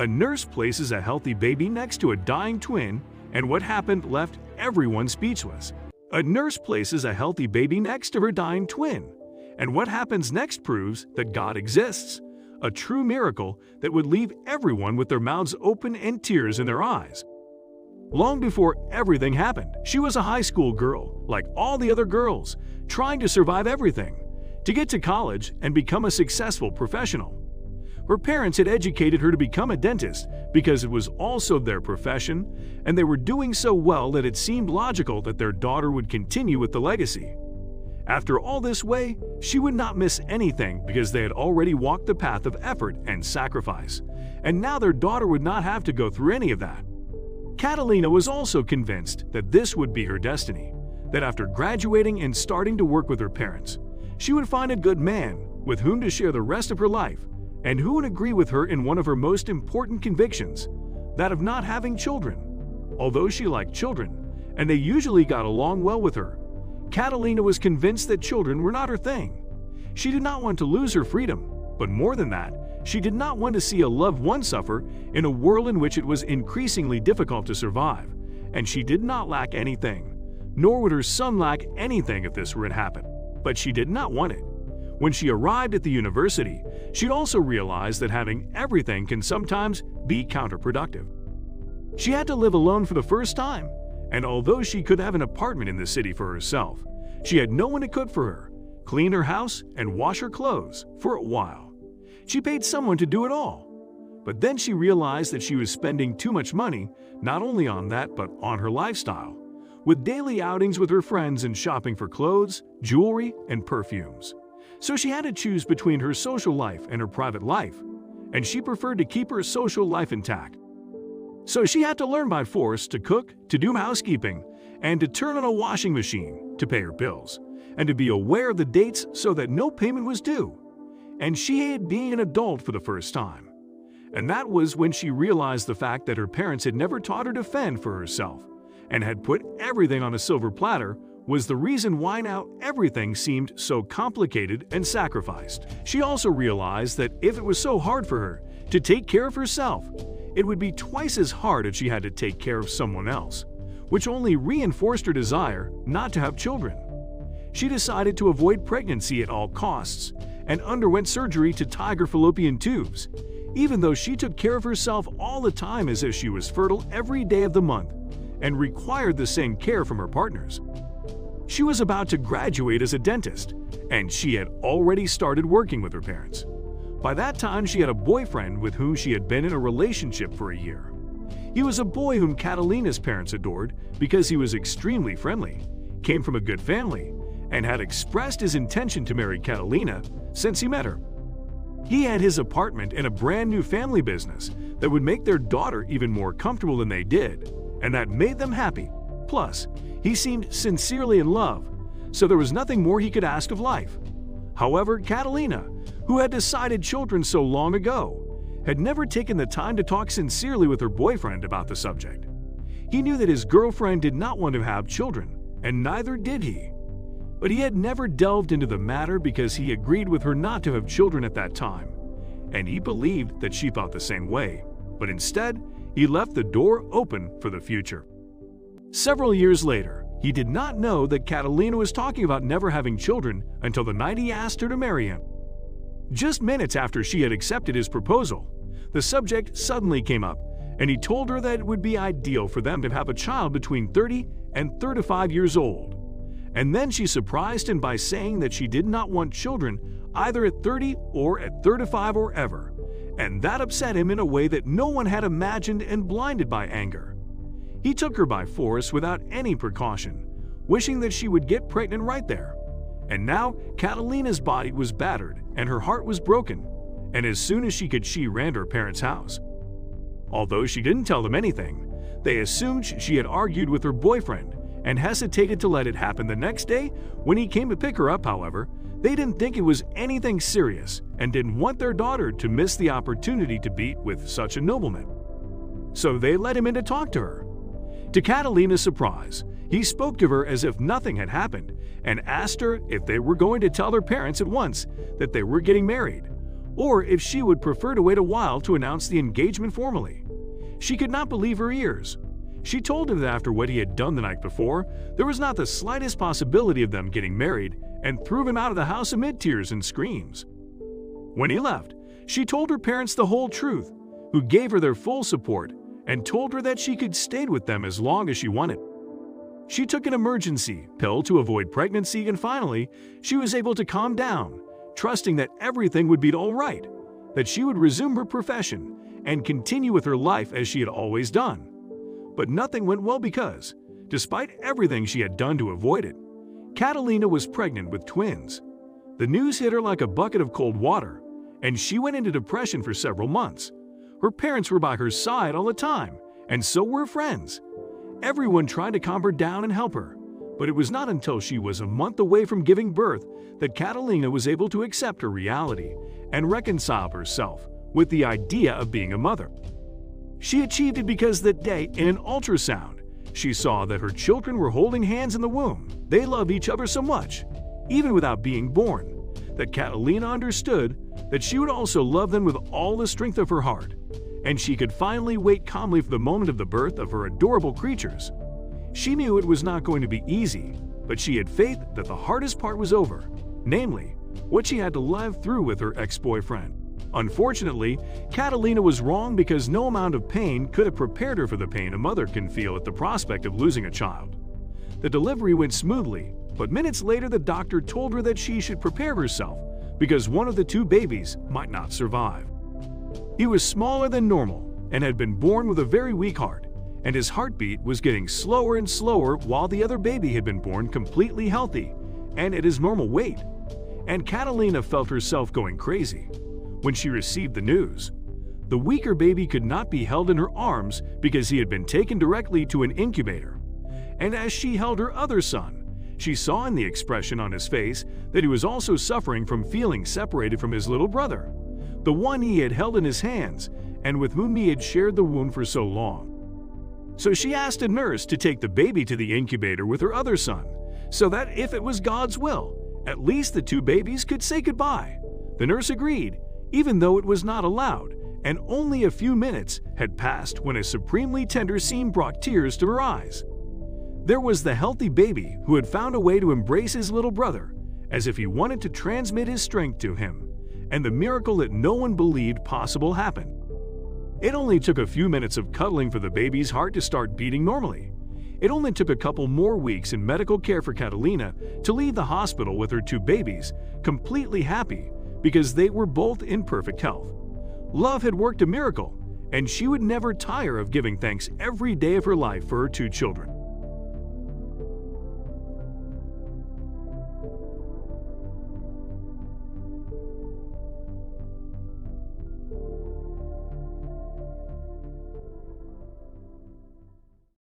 A nurse places a healthy baby next to a dying twin, and what happened left everyone speechless. A nurse places a healthy baby next to her dying twin, and what happens next proves that God exists. A true miracle that would leave everyone with their mouths open and tears in their eyes. Long before everything happened, she was a high school girl, like all the other girls, trying to survive everything, to get to college and become a successful professional. Her parents had educated her to become a dentist because it was also their profession, and they were doing so well that it seemed logical that their daughter would continue with the legacy. After all this way, she would not miss anything because they had already walked the path of effort and sacrifice, and now their daughter would not have to go through any of that. Catalina was also convinced that this would be her destiny, that after graduating and starting to work with her parents, she would find a good man with whom to share the rest of her life and who would agree with her in one of her most important convictions, that of not having children. Although she liked children, and they usually got along well with her, Catalina was convinced that children were not her thing. She did not want to lose her freedom, but more than that, she did not want to see a loved one suffer in a world in which it was increasingly difficult to survive, and she did not lack anything, nor would her son lack anything if this were to happen. But she did not want it. When she arrived at the university, she'd also realized that having everything can sometimes be counterproductive. She had to live alone for the first time, and although she could have an apartment in the city for herself, she had no one to cook for her, clean her house, and wash her clothes for a while. She paid someone to do it all. But then she realized that she was spending too much money, not only on that but on her lifestyle, with daily outings with her friends and shopping for clothes, jewelry, and perfumes. So she had to choose between her social life and her private life, and she preferred to keep her social life intact. So she had to learn by force to cook, to do housekeeping, and to turn on a washing machine to pay her bills, and to be aware of the dates so that no payment was due. And she hated being an adult for the first time. And that was when she realized the fact that her parents had never taught her to fend for herself, and had put everything on a silver platter was the reason why now everything seemed so complicated and sacrificed. She also realized that if it was so hard for her to take care of herself, it would be twice as hard if she had to take care of someone else, which only reinforced her desire not to have children. She decided to avoid pregnancy at all costs and underwent surgery to tiger fallopian tubes, even though she took care of herself all the time as if she was fertile every day of the month and required the same care from her partners. She was about to graduate as a dentist, and she had already started working with her parents. By that time, she had a boyfriend with whom she had been in a relationship for a year. He was a boy whom Catalina's parents adored because he was extremely friendly, came from a good family, and had expressed his intention to marry Catalina since he met her. He had his apartment and a brand new family business that would make their daughter even more comfortable than they did, and that made them happy. Plus, he seemed sincerely in love, so there was nothing more he could ask of life. However, Catalina, who had decided children so long ago, had never taken the time to talk sincerely with her boyfriend about the subject. He knew that his girlfriend did not want to have children, and neither did he. But he had never delved into the matter because he agreed with her not to have children at that time, and he believed that she felt the same way, but instead, he left the door open for the future. Several years later, he did not know that Catalina was talking about never having children until the night he asked her to marry him. Just minutes after she had accepted his proposal, the subject suddenly came up, and he told her that it would be ideal for them to have a child between 30 and 35 years old. And then she surprised him by saying that she did not want children either at 30 or at 35 or ever, and that upset him in a way that no one had imagined, and blinded by anger. He took her by force without any precaution, wishing that she would get pregnant right there. And now Catalina's body was battered and her heart was broken, and as soon as she could, she ran to her parents' house. Although she didn't tell them anything, they assumed she had argued with her boyfriend and hesitated to let it happen the next day. When he came to pick her up, however, they didn't think it was anything serious and didn't want their daughter to miss the opportunity to be with such a nobleman. So they let him in to talk to her. To Catalina's surprise, he spoke to her as if nothing had happened and asked her if they were going to tell their parents at once that they were getting married, or if she would prefer to wait a while to announce the engagement formally. She could not believe her ears. She told him that after what he had done the night before, there was not the slightest possibility of them getting married, and threw him out of the house amid tears and screams. When he left, she told her parents the whole truth, who gave her their full support and told her that she could stay with them as long as she wanted. She took an emergency pill to avoid pregnancy, and finally, she was able to calm down, trusting that everything would be all right, that she would resume her profession and continue with her life as she had always done. But nothing went well because, despite everything she had done to avoid it, Catalina was pregnant with twins. The news hit her like a bucket of cold water, and she went into depression for several months. Her parents were by her side all the time, and so were friends. Everyone tried to calm her down and help her, but it was not until she was a month away from giving birth that Catalina was able to accept her reality and reconcile herself with the idea of being a mother. She achieved it because that day, in an ultrasound, she saw that her children were holding hands in the womb. They loved each other so much, even without being born, that Catalina understood that she would also love them with all the strength of her heart, and she could finally wait calmly for the moment of the birth of her adorable creatures. She knew it was not going to be easy, but she had faith that the hardest part was over, namely, what she had to live through with her ex-boyfriend. Unfortunately, Catalina was wrong because no amount of pain could have prepared her for the pain a mother can feel at the prospect of losing a child. The delivery went smoothly, but minutes later the doctor told her that she should prepare herself because one of the two babies might not survive. He was smaller than normal and had been born with a very weak heart, and his heartbeat was getting slower and slower while the other baby had been born completely healthy and at his normal weight. And Catalina felt herself going crazy when she received the news. The weaker baby could not be held in her arms because he had been taken directly to an incubator. And as she held her other son, she saw in the expression on his face that he was also suffering from feeling separated from his little brother, the one he had held in his hands and with whom he had shared the womb for so long. So she asked a nurse to take the baby to the incubator with her other son, so that if it was God's will, at least the two babies could say goodbye. The nurse agreed, even though it was not allowed, and only a few minutes had passed when a supremely tender scene brought tears to her eyes. There was the healthy baby who had found a way to embrace his little brother, as if he wanted to transmit his strength to him, and the miracle that no one believed possible happened. It only took a few minutes of cuddling for the baby's heart to start beating normally. It only took a couple more weeks in medical care for Catalina to leave the hospital with her two babies, completely happy, because they were both in perfect health. Love had worked a miracle, and she would never tire of giving thanks every day of her life for her two children.